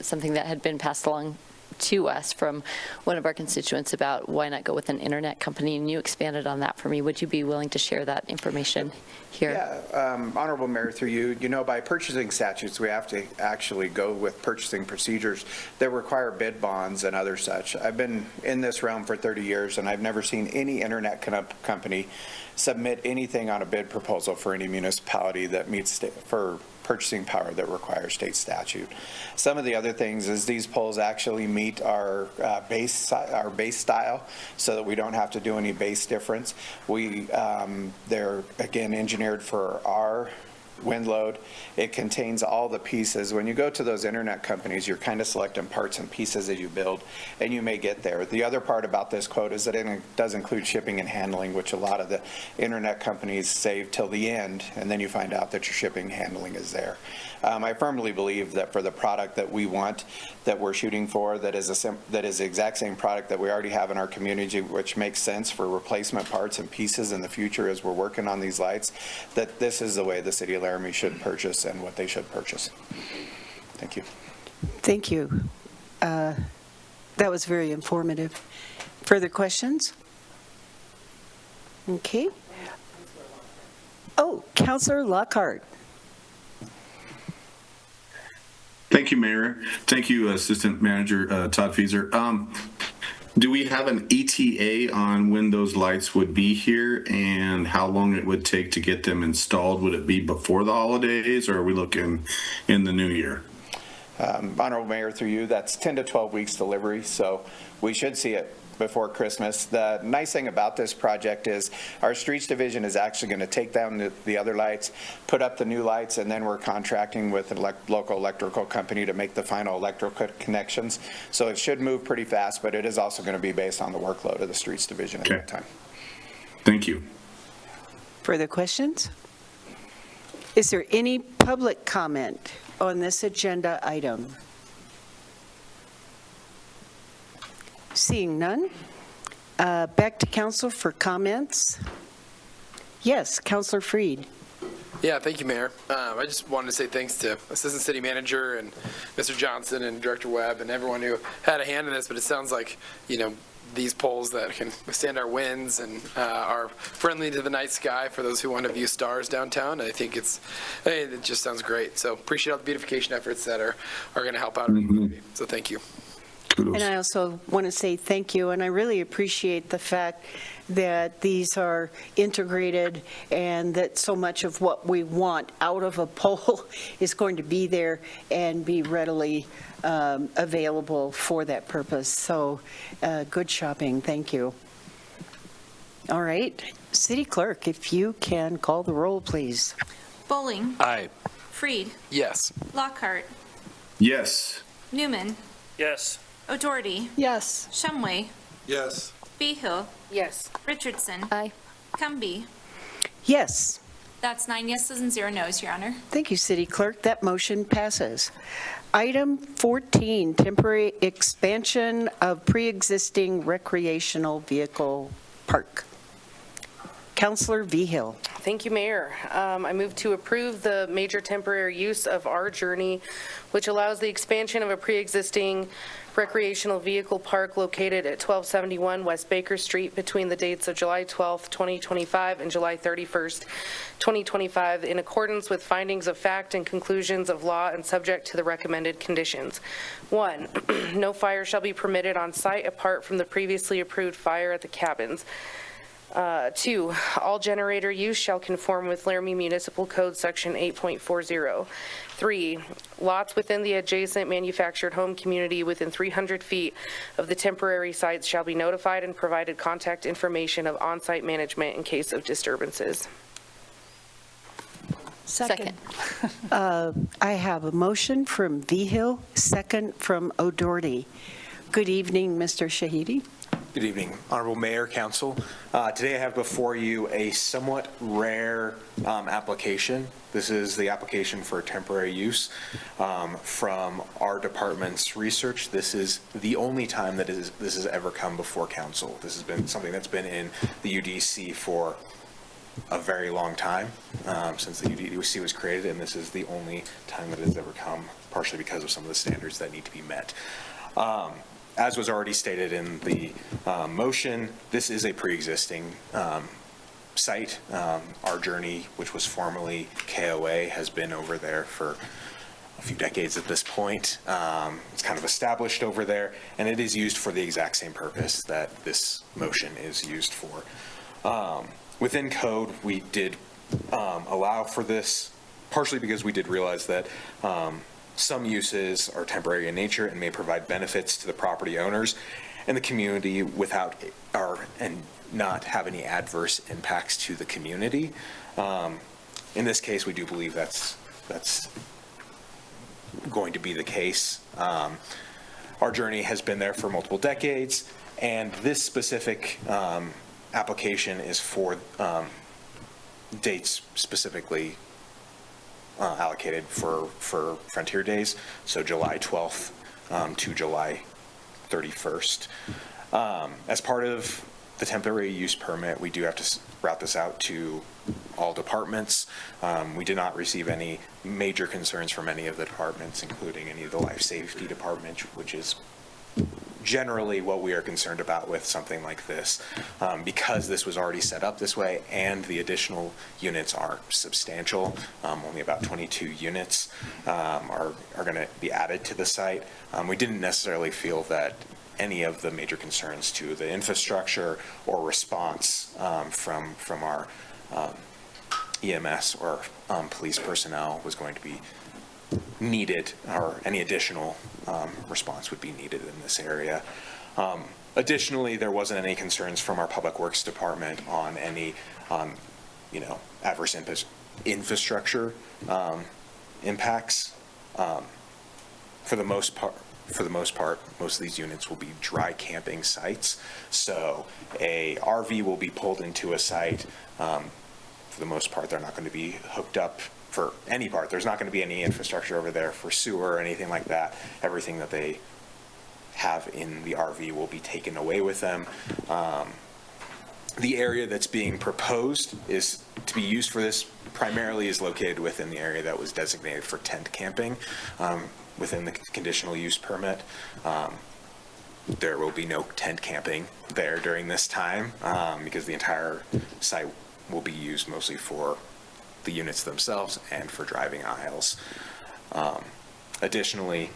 something that had been passed along to us from one of our constituents about why not go with an internet company, and you expanded on that for me. Would you be willing to share that information here? Yeah, Honorable Mayor, through you, by purchasing statutes, we have to actually go with purchasing procedures that require bid bonds and other such. I've been in this realm for 30 years, and I've never seen any internet company submit anything on a bid proposal for any municipality that meets for purchasing power that requires state statute. Some of the other things is these poles actually meet our base style, so that we don't have to do any base difference. They're again engineered for our wind load. It contains all the pieces. When you go to those internet companies, you're kind of selecting parts and pieces as you build, and you may get there. The other part about this quote is that it does include shipping and handling, which a lot of the internet companies save till the end, and then you find out that your shipping and handling is there. I firmly believe that for the product that we want, that we're shooting for, that is the exact same product that we already have in our community, which makes sense for replacement parts and pieces in the future as we're working on these lights, that this is the way the city of Laramie should purchase and what they should purchase. Thank you. Thank you. That was very informative. Further questions? Okay. Oh, Councillor Lockhart. Thank you, Mayor. Thank you, Assistant Manager Todd Fieser. Do we have an ETA on when those lights would be here and how long it would take to get them installed? Would it be before the holidays, or are we looking in the new year? Honorable Mayor, through you, that's 10 to 12 weeks delivery, so we should see it before Christmas. The nice thing about this project is our streets division is actually going to take down the other lights, put up the new lights, and then we're contracting with a local electrical company to make the final electrical connections. So it should move pretty fast, but it is also going to be based on the workload of the streets division at that time. Thank you. Further questions? Is there any public comment on this agenda item? Seeing none, back to council for comments. Yes, Councilor Freed. Yeah, thank you, Mayor. I just wanted to say thanks to Assistant City Manager and Mr. Johnson and Director Webb and everyone who had a hand in this, but it sounds like, these poles that can withstand our winds and are friendly to the night sky for those who want to view stars downtown. I think it just sounds great. So appreciate all the beautification efforts that are going to help out our community. So thank you. And I also want to say thank you, and I really appreciate the fact that these are integrated and that so much of what we want out of a pole is going to be there and be readily available for that purpose. So good shopping. Thank you. All right. City Clerk, if you can call the roll, please. Bowling. Aye. Freed. Yes. Lockhart. Yes. Newman. Yes. O'Doherty. Yes. Shumway. Yes. Behill. Yes. Richardson. Aye. Cumby. Yes. That's 9 yeses and 0 nos, Your Honor. Thank you, City Clerk. That motion passes. Item 14, temporary expansion of pre-existing recreational vehicle park. Councilor Vigil. Thank you, Mayor. I move to approve the major temporary use of our journey, which allows the expansion of a pre-existing recreational vehicle park located at 1271 West Baker Street between the dates of July 12th, 2025 and July 31st, 2025, in accordance with findings of fact and conclusions of law and subject to the recommended conditions. 1, no fire shall be permitted on site apart from the previously approved fire at the cabins. 2, all generator use shall conform with Laramie Municipal Code Section 8.40. 3, lots within the adjacent manufactured home community within 300 feet of the temporary sites shall be notified and provided contact information of on-site management in case of disturbances. Second. I have a motion from Vigil, second from O'Doherty. Good evening, Mr. Shahidi. Good evening, Honorable Mayor, Council. Today I have before you a somewhat rare application. This is the application for temporary use. From our department's research, this is the only time that this has ever come before Council. This has been something that's been in the UDC for a very long time, since the UDC was created, and this is the only time that it has ever come, partially because of some of the standards that need to be met. As was already stated in the motion, this is a pre-existing site. Our Journey, which was formerly KOA, has been over there for a few decades at this point. It's kind of established over there, and it is used for the exact same purpose that this motion is used for. Within code, we did allow for this, partially because we did realize that some uses are temporary in nature and may provide benefits to the property owners and the community without and not have any adverse impacts to the community. In this case, we do believe that's going to be the case. Our Journey has been there for multiple decades, and this specific application is for dates specifically allocated for Frontier Days, so July 12th to July 31st. As part of the temporary use permit, we do have to route this out to all departments. We did not receive any major concerns from any of the departments, including any of the life safety department, which is generally what we are concerned about with something like this, because this was already set up this way and the additional units are substantial. Only about 22 units are going to be added to the site. We didn't necessarily feel that any of the major concerns to the infrastructure or response from our EMS or police personnel was going to be needed, or any additional response would be needed in this area. Additionally, there wasn't any concerns from our Public Works Department on any, adverse infrastructure impacts. For the most part, most of these units will be dry camping sites. So a RV will be pulled into a site. For the most part, they're not going to be hooked up for any part. There's not going to be any infrastructure over there for sewer or anything like that. Everything that they have in the RV will be taken away with them. The area that's being proposed is to be used for this primarily is located within the area that was designated for tent camping within the conditional use permit. There will be no tent camping there during this time because the entire site will be used mostly for the units themselves and for driving aisles. Additionally,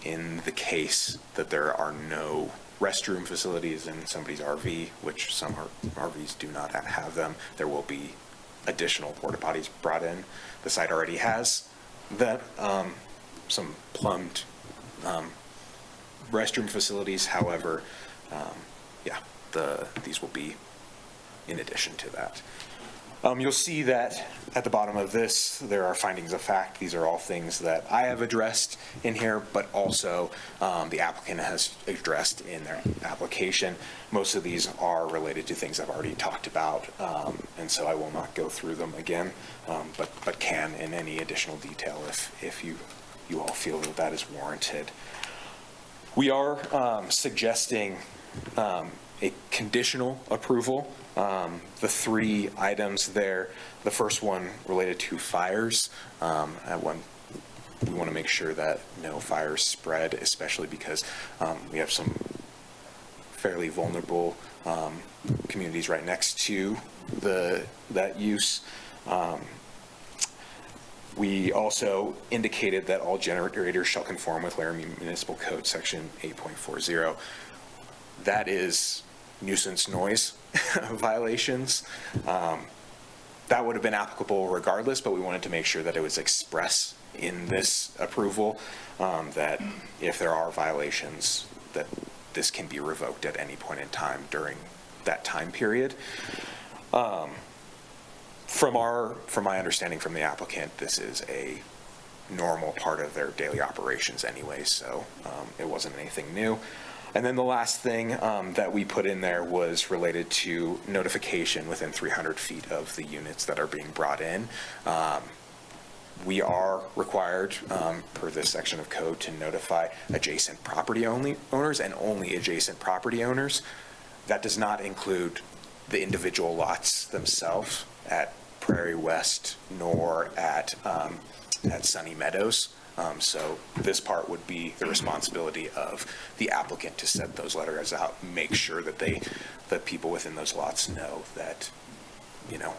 in the case that there are no restroom facilities in somebody's RV, which some RVs do not have them, there will be additional porta potties brought in. The site already has that, some plumbed restroom facilities. However, these will be in addition to that. You'll see that at the bottom of this, there are findings of fact. These are all things that I have addressed in here, but also the applicant has addressed in their application. Most of these are related to things I've already talked about, and so I will not go through them again, but can in any additional detail if you all feel that that is warranted. We are suggesting a conditional approval. The three items there, the first one related to fires. We want to make sure that no fires spread, especially because we have some fairly vulnerable communities right next to that use. We also indicated that all generators shall conform with Laramie Municipal Code Section 8.40. That is nuisance noise violations. That would have been applicable regardless, but we wanted to make sure that it was express in this approval, that if there are violations, that this can be revoked at any point in time during that time period. From my understanding from the applicant, this is a normal part of their daily operations anyway, so it wasn't anything new. And then the last thing that we put in there was related to notification within 300 feet of the units that are being brought in. We are required, per this section of code, to notify adjacent property owners and only adjacent property owners. That does not include the individual lots themselves at Prairie West nor at Sunny Meadows. So this part would be the responsibility of the applicant to set those letters out, make sure that the people within those lots know that,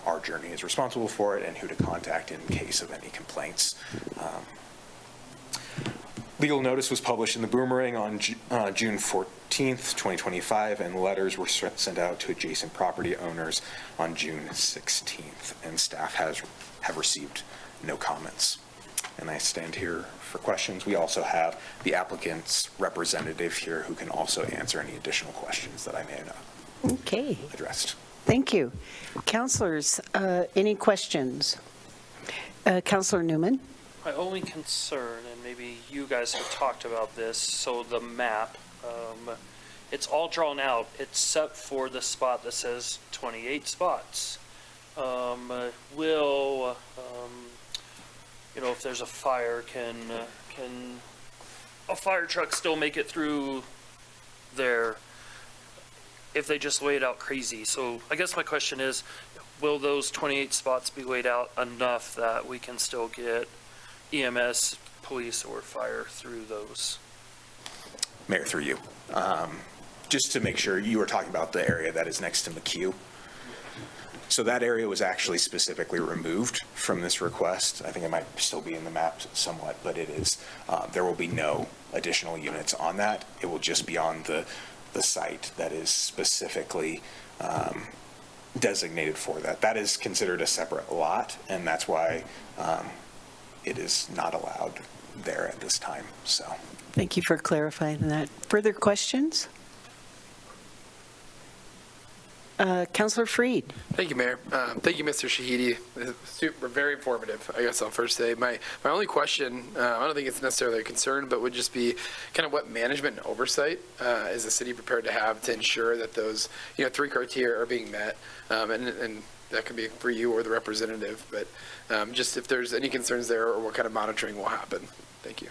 our Journey is responsible for it and who to contact in case of any complaints. Legal notice was published in the Boomerang on June 14th, 2025, and letters were sent out to adjacent property owners on June 16th, and staff have received no comments. And I stand here for questions. We also have the applicant's representative here who can also answer any additional questions that I may have addressed. Thank you. Councilors, any questions? Councilor Newman? My only concern, and maybe you guys have talked about this, so the map, it's all drawn out except for the spot that says 28 spots. Will, if there's a fire, can a fire truck still make it through there if they just lay it out crazy? So I guess my question is, will those 28 spots be laid out enough that we can still get EMS, police, or fire through those? Mayor, through you. Just to make sure, you were talking about the area that is next to McHugh. So that area was actually specifically removed from this request. I think it might still be in the map somewhat, but it is. There will be no additional units on that. It will just be on the site that is specifically designated for that. That is considered a separate lot, and that's why it is not allowed there at this time. So, Thank you for clarifying that. Further questions? Councilor Freed. Thank you, Mayor. Thank you, Mr. Shahidi. Super, very informative, I guess I'll first say. My only question, I don't think it's necessarily a concern, but would just be kind of what management and oversight is the city prepared to have to ensure that those, three criteria are being met, and that could be for you or the representative, but just if there's any concerns there or what kind of monitoring will happen. Thank you.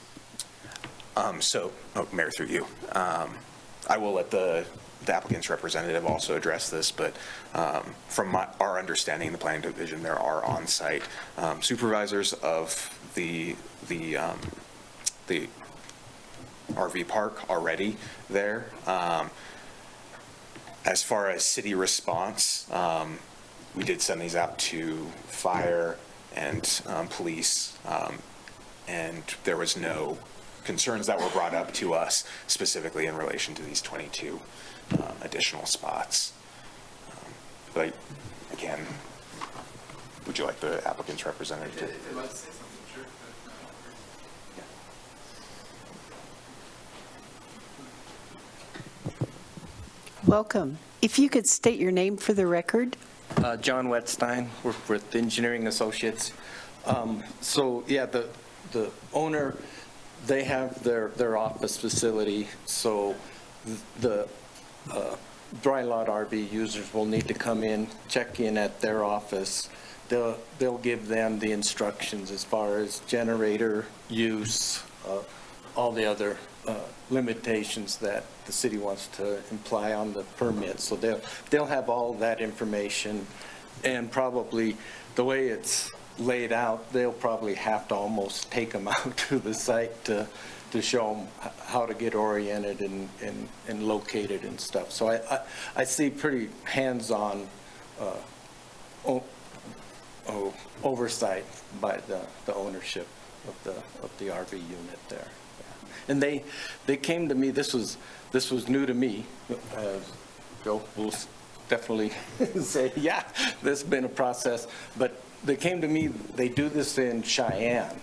Mayor, through you. I will let the applicant's representative also address this, but from our understanding in the planning division, there are on-site supervisors of the RV park already there. As far as city response, we did send these out to fire and police, and there was no concerns that were brought up to us specifically in relation to these 22 additional spots. But again, would you like the applicant's representative to? Welcome. If you could state your name for the record. John Wetstein, we're with Engineering Associates. The owner, they have their office facility, so the dry lot RV users will need to come in, check in at their office. They'll give them the instructions as far as generator use, all the other limitations that the city wants to imply on the permit. So they'll have all that information, and probably the way it's laid out, they'll probably have to almost take them out to the site to show them how to get oriented and located and stuff. So I see pretty hands-on oversight by the ownership of the RV unit there. And they came to me, this was new to me. Joe will definitely say, yeah, this has been a process. But they came to me, they do this in Cheyenne.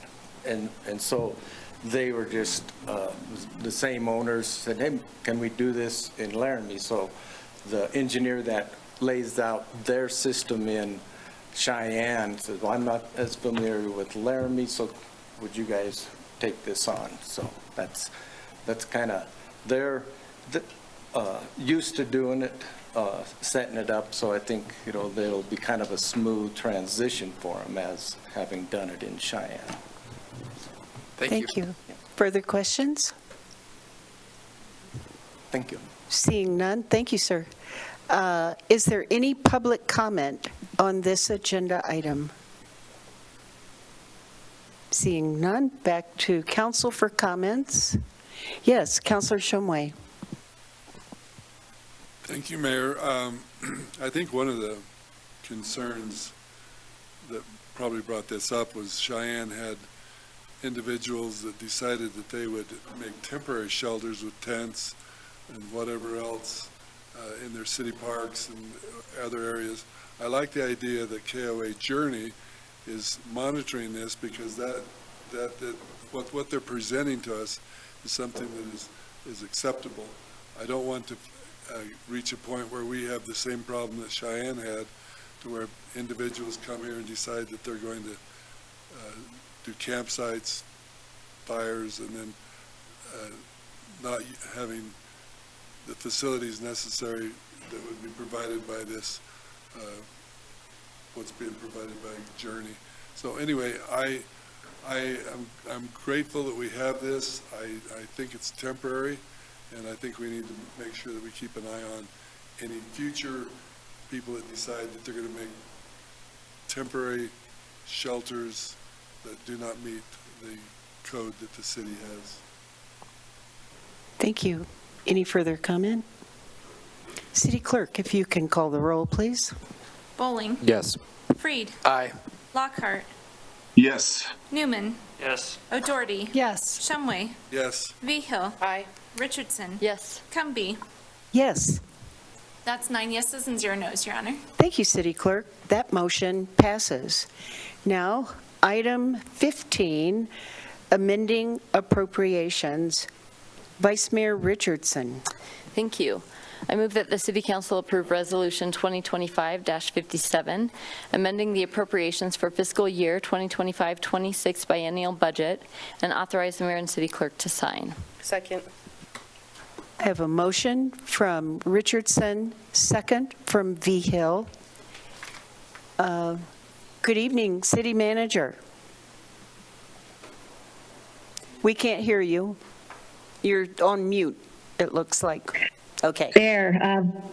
And so they were just, the same owners said, hey, can we do this in Laramie? So the engineer that lays out their system in Cheyenne said, well, I'm not as familiar with Laramie, so would you guys take this on? So that's kind of, they're used to doing it, setting it up. So I think, there'll be kind of a smooth transition for them as having done it in Cheyenne. Thank you. Further questions? Thank you. Seeing none, thank you, sir. Is there any public comment on this agenda item? Seeing none, back to council for comments. Yes, Councilor Shumway. Thank you, Mayor. I think one of the concerns that probably brought this up was Cheyenne had individuals that decided that they would make temporary shelters with tents and whatever else in their city parks and other areas. I like the idea that KOA Journey is monitoring this, because what they're presenting to us is something that is acceptable. I don't want to reach a point where we have the same problem that Cheyenne had, to where individuals come here and decide that they're going to do campsites, fires, and then not having the facilities necessary that would be provided by this, what's being provided by Journey. So anyway, I'm grateful that we have this. I think it's temporary, and I think we need to make sure that we keep an eye on any future people that decide that they're going to make temporary shelters that do not meet the code that the city has. Thank you. Any further comment? City Clerk, if you can call the roll, please. Bowling. Yes. Freed. Aye. Lockhart. Yes. Newman. Yes. O'Doherty. Yes. Shumway. Yes. Vigil. Aye. Richardson. Yes. Cumby. Yes. That's 9 yeses and 0 nos, Your Honor. Thank you, City Clerk. That motion passes. Now, item 15, amending appropriations. Vice Mayor Richardson. Thank you. I move that the City Council approve Resolution 2025-57, amending the appropriations for fiscal year 2025-26 biennial budget, and authorize the mayor and city clerk to sign. Second. I have a motion from Richardson, second from Vigil. Good evening, City Manager. We can't hear you. You're on mute, it looks like. Okay. There,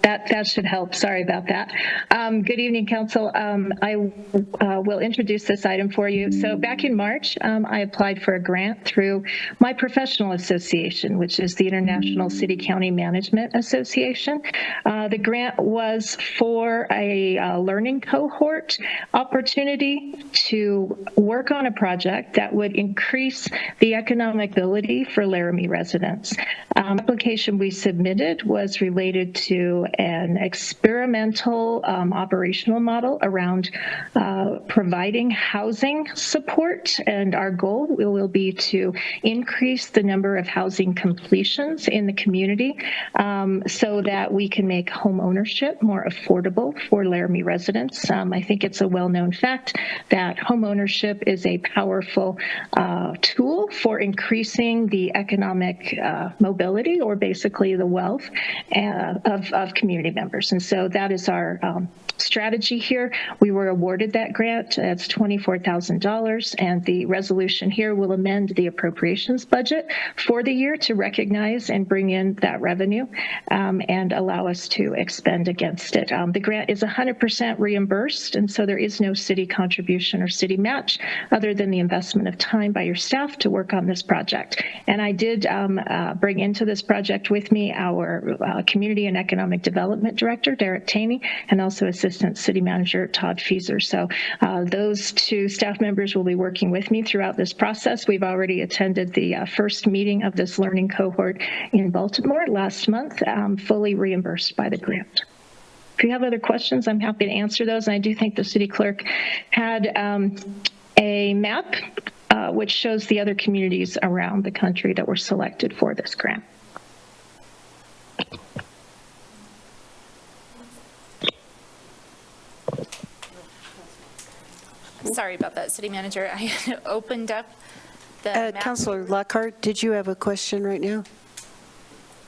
that should help. Sorry about that. Good evening, Council. I will introduce this item for you. So back in March, I applied for a grant through my professional association, which is the International City County Management Association. The grant was for a learning cohort opportunity to work on a project that would increase the economic ability for Laramie residents. Application we submitted was related to an experimental operational model around providing housing support, and our goal will be to increase the number of housing completions in the community so that we can make home ownership more affordable for Laramie residents. I think it's a well-known fact that home ownership is a powerful tool for increasing the economic mobility, or basically the wealth of community members. And so that is our strategy here. We were awarded that grant. It's $24,000, and the resolution here will amend the appropriations budget for the year to recognize and bring in that revenue and allow us to expend against it. The grant is 100% reimbursed, and so there is no city contribution or city match other than the investment of time by your staff to work on this project. And I did bring into this project with me our Community and Economic Development Director, Derek Taney, and also Assistant City Manager, Todd Fieser. So those two staff members will be working with me throughout this process. We've already attended the first meeting of this learning cohort in Baltimore last month, fully reimbursed by the grant. If you have other questions, I'm happy to answer those. And I do think the city clerk had a map which shows the other communities around the country that were selected for this grant. Sorry about that, City Manager. I opened up the map. Councilor Lockhart, did you have a question right now?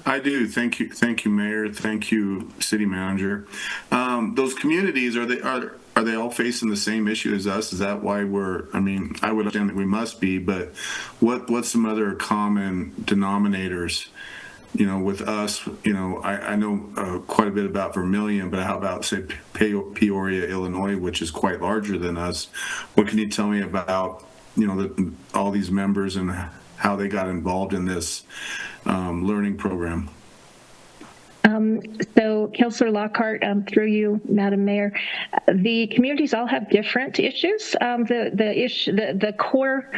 I do. Thank you, Mayor. Thank you, City Manager. Those communities, are they all facing the same issue as us? Is that why I would understand that we must be, but what's some other common denominators? With us, I know quite a bit about Vermilion, but how about, say, Peoria, Illinois, which is quite larger than us? What can you tell me about all these members and how they got involved in this learning program. So Councillor Lockhart, through you, Madam Mayor, the communities all have different issues. The core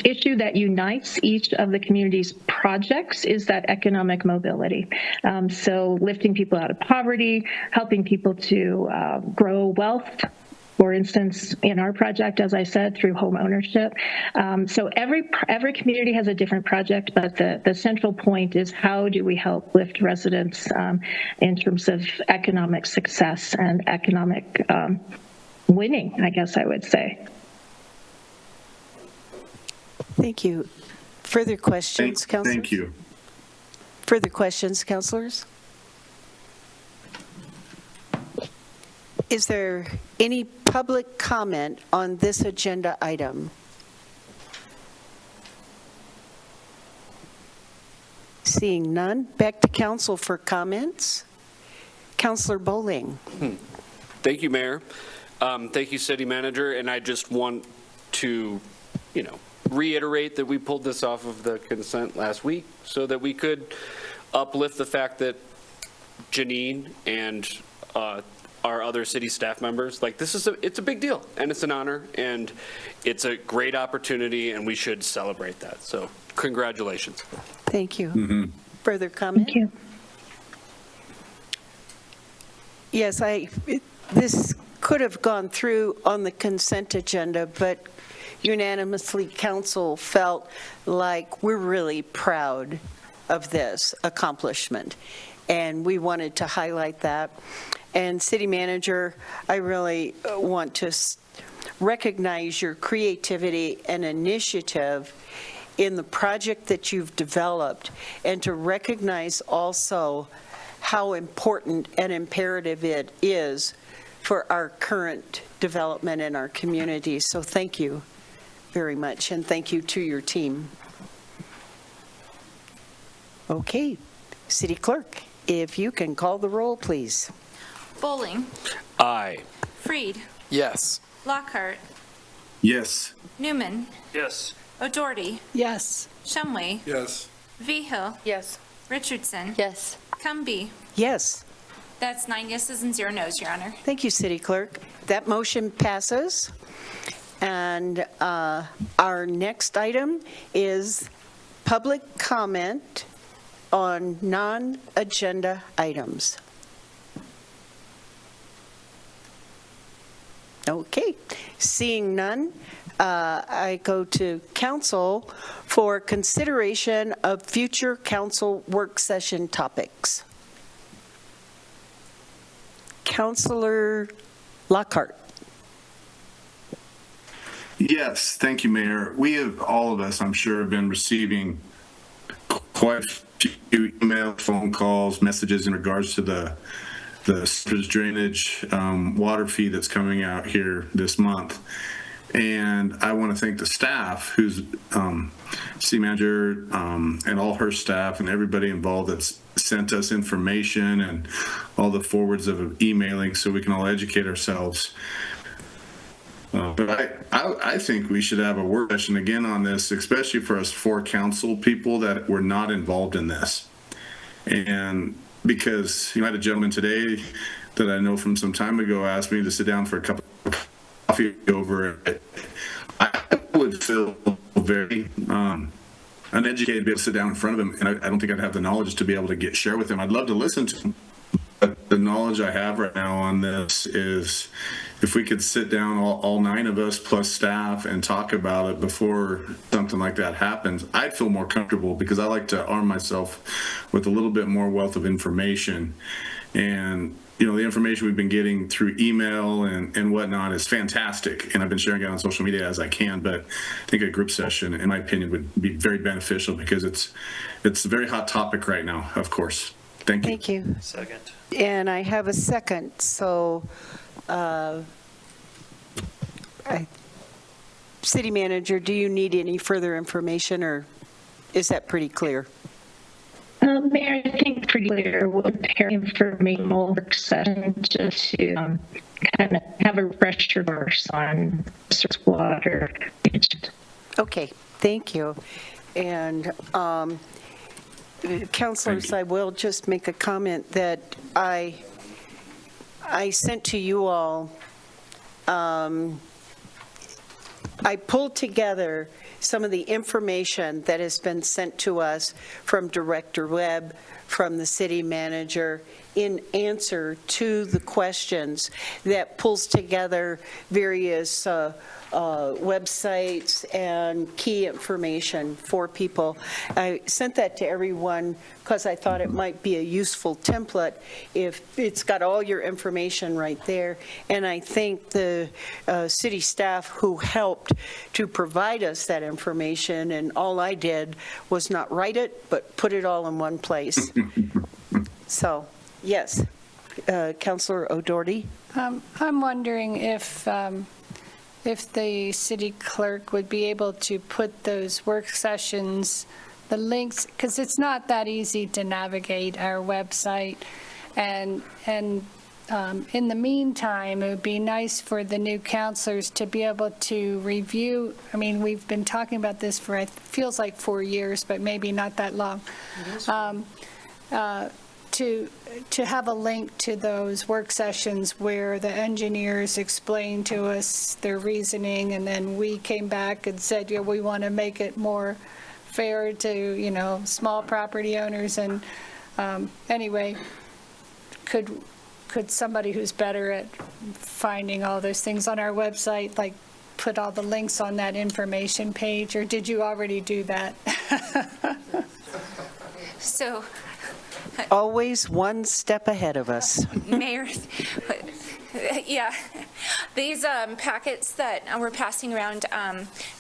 issue that unites each of the community's projects is that economic mobility. So lifting people out of poverty, helping people to grow wealth. For instance, in our project, as I said, through home ownership. So every community has a different project, but the central point is how do we help lift residents in terms of economic success and economic winning, I guess I would say. Thank you. Further questions, councilors? Thank you. Further questions, councilors? Is there any public comment on this agenda item? Seeing none, back to council for comments. Councilor Bowling. Thank you, Mayor. Thank you, City Manager. And I just want to, reiterate that we pulled this off of the consent last week so that we could uplift the fact that Janine and our other city staff members, it's a big deal and it's an honor and it's a great opportunity and we should celebrate that. So congratulations. Thank you. Further comment? Thank you. Yes, this could have gone through on the consent agenda, but unanimously council felt like we're really proud of this accomplishment and we wanted to highlight that. And City Manager, I really want to recognize your creativity and initiative in the project that you've developed, and to recognize also how important and imperative it is for our current development in our community. So thank you very much, and thank you to your team. Okay, City Clerk, if you can call the roll, please. Bowling. Aye. Freed. Yes. Lockhart. Yes. Newman. Yes. O'Doherty. Yes. Shumway. Yes. Vigil. Yes. Richardson. Yes. Cumby. Yes. That's 9 yeses and 0 noes, Your Honor. Thank you, City Clerk. That motion passes. And our next item is public comment on non-agenda items. Okay, seeing none, I go to council for consideration of future council work session topics. Councilor Lockhart. Yes, thank you, Mayor. We have, all of us, I'm sure, have been receiving quite a few emails, phone calls, messages in regards to the surface drainage water fee that's coming out here this month. And I want to thank the staff, who's city manager and all her staff and everybody involved that's sent us information and all the forwards of emailing so we can all educate ourselves. But I think we should have a work session again on this, especially for us 4 council people that were not involved in this. And because I had a gentleman today that I know from some time ago asked me to sit down for a cup of coffee over it. I would feel very uneducated to be able to sit down in front of him, and I don't think I'd have the knowledge to be able to share with him. I'd love to listen to him, but the knowledge I have right now on this is if we could sit down, all 9 of us plus staff, and talk about it before something like that happens, I'd feel more comfortable, because I like to arm myself with a little bit more wealth of information. And the information we've been getting through email and whatnot is fantastic, and I've been sharing it on social media as I can, but I think a group session, in my opinion, would be very beneficial, because it's a very hot topic right now, of course. Thank you. Thank you. Second. And I have a second, so City Manager, do you need any further information, or is that pretty clear? Mayor, I think pretty clear. We'll prepare informational work session just to kind of have a refresher course on surface water. Okay, thank you. And councilors, I will just make a comment that I sent to you all. I pulled together some of the information that has been sent to us from Director Webb, from the city manager, in answer to the questions, that pulls together various websites and key information for people. I sent that to everyone because I thought it might be a useful template if it's got all your information right there. And I think the city staff who helped to provide us that information, and all I did was not write it, but put it all in one place. So, yes, Councilor O'Doherty? I'm wondering if the city clerk would be able to put those work sessions, the links, because it's not that easy to navigate our website. And in the meantime, it would be nice for the new counselors to be able to review. I mean, we've been talking about this for, it feels like 4 years, but maybe not that long. To have a link to those work sessions where the engineers explained to us their reasoning, and then we came back and said, yeah, we want to make it more fair to, small property owners. And anyway, could somebody who's better at finding all those things on our website, like put all the links on that information page, or did you already do that? So, always one step ahead of us. Mayor, yeah, these packets that we're passing around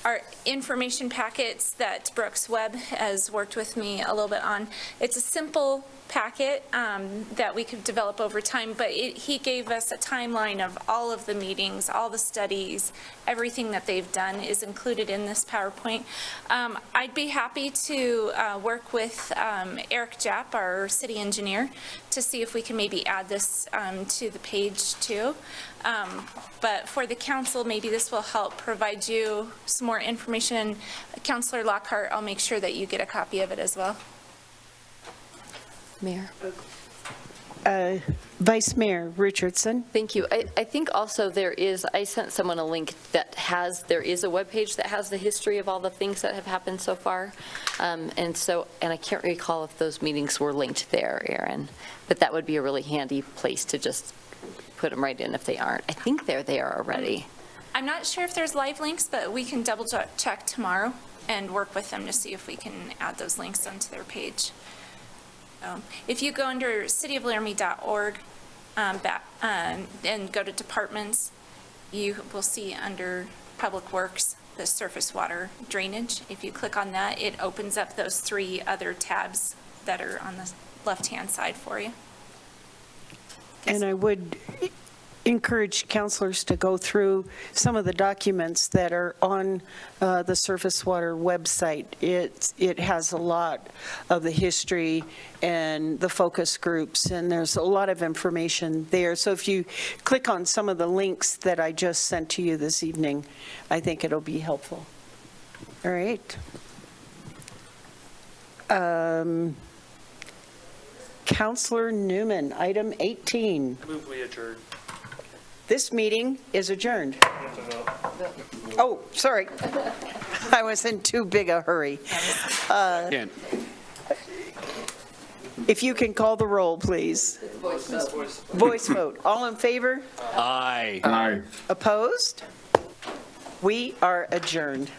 are information packets that Brooks Webb has worked with me a little bit on. It's a simple packet that we could develop over time, but he gave us a timeline of all of the meetings, all the studies, everything that they've done is included in this PowerPoint. I'd be happy to work with Eric Japp, our city engineer, to see if we can maybe add this to the page too. But for the council, maybe this will help provide you some more information. Councilor Lockhart, I'll make sure that you get a copy of it as well. Mayor. Vice Mayor Richardson. Thank you. I think also I sent someone a link that there is a webpage that has the history of all the things that have happened so far. And I can't recall if those meetings were linked there, Aaron, but that would be a really handy place to just put them right in if they aren't. I think they're there already. I'm not sure if there's live links, but we can double check tomorrow and work with them to see if we can add those links onto their page. If you go under cityoflaramie.org and go to departments, you will see under Public Works the surface water drainage. If you click on that, it opens up those 3 other tabs that are on the left-hand side for you. And I would encourage councilors to go through some of the documents that are on the surface water website. It has a lot of the history and the focus groups, and there's a lot of information there. So if you click on some of the links that I just sent to you this evening, I think it'll be helpful. All right. Councilor Newman, item 18. Move we adjourn. This meeting is adjourned. Oh, sorry. I was in too big a hurry. If you can call the roll, please. Voice vote. All in favor? Aye. Opposed? We are adjourned.